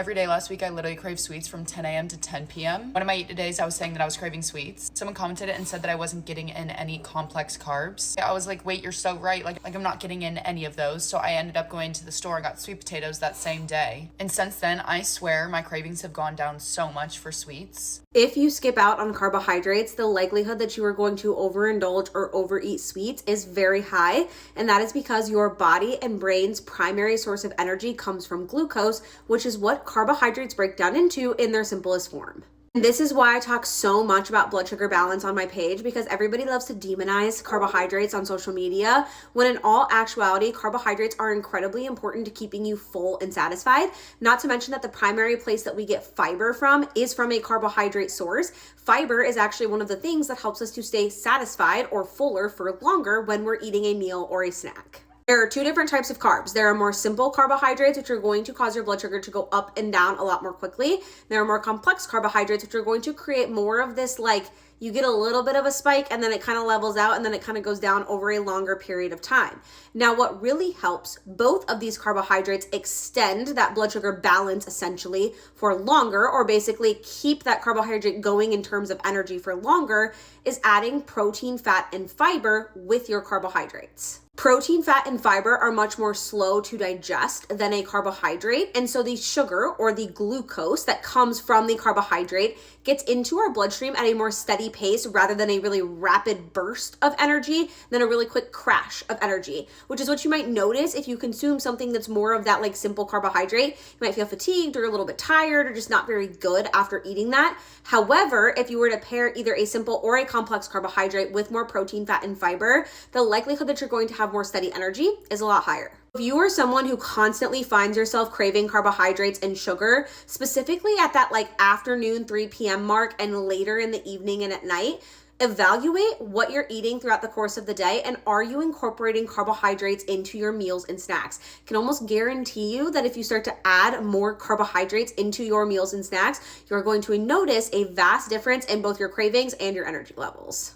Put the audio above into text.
Every day last week, I literally craved sweets from 10 a.m. to 10 p.m. One of my eat days, I was saying that I was craving sweets. Someone commented it and said that I wasn't getting in any complex carbs. I was like, wait, you're so right. Like I'm not getting in any of those. So I ended up going to the store and got sweet potatoes that same day. And since then, I swear my cravings have gone down so much for sweets. If you skip out on carbohydrates, the likelihood that you are going to overindulge or overeat sweets is very high. And that is because your body and brain's primary source of energy comes from glucose, which is what carbohydrates break down into in their simplest form. And this is why I talk so much about blood sugar balance on my page, because everybody loves to demonize carbohydrates on social media, when in all actuality, carbohydrates are incredibly important to keeping you full and satisfied. Not to mention that the primary place that we get fiber from is from a carbohydrate source. Fiber is actually one of the things that helps us to stay satisfied or fuller for longer when we're eating a meal or a snack. There are two different types of carbs. There are more simple carbohydrates, which are going to cause your blood sugar to go up and down a lot more quickly. There are more complex carbohydrates, which are going to create more of this, like, you get a little bit of a spike and then it kind of levels out and then it kind of goes down over a longer period of time. Now, what really helps both of these carbohydrates extend that blood sugar balance essentially for longer, or basically keep that carbohydrate going in terms of energy for longer, is adding protein, fat, and fiber with your carbohydrates. Protein, fat, and fiber are much more slow to digest than a carbohydrate. And so the sugar, or the glucose that comes from the carbohydrate, gets into our bloodstream at a more steady pace rather than a really rapid burst of energy than a really quick crash of energy, which is what you might notice if you consume something that's more of that like simple carbohydrate. You might feel fatigued or a little bit tired or just not very good after eating that. However, if you were to pair either a simple or a complex carbohydrate with more protein, fat, and fiber, the likelihood that you're going to have more steady energy is a lot higher. If you are someone who constantly finds yourself craving carbohydrates and sugar, specifically at that like afternoon 3 p.m. mark and later in the evening and at night, evaluate what you're eating throughout the course of the day, and are you incorporating carbohydrates into your meals and snacks? I can almost guarantee you that if you start to add more carbohydrates into your meals and snacks, you're going to notice a vast difference in both your cravings and your energy levels.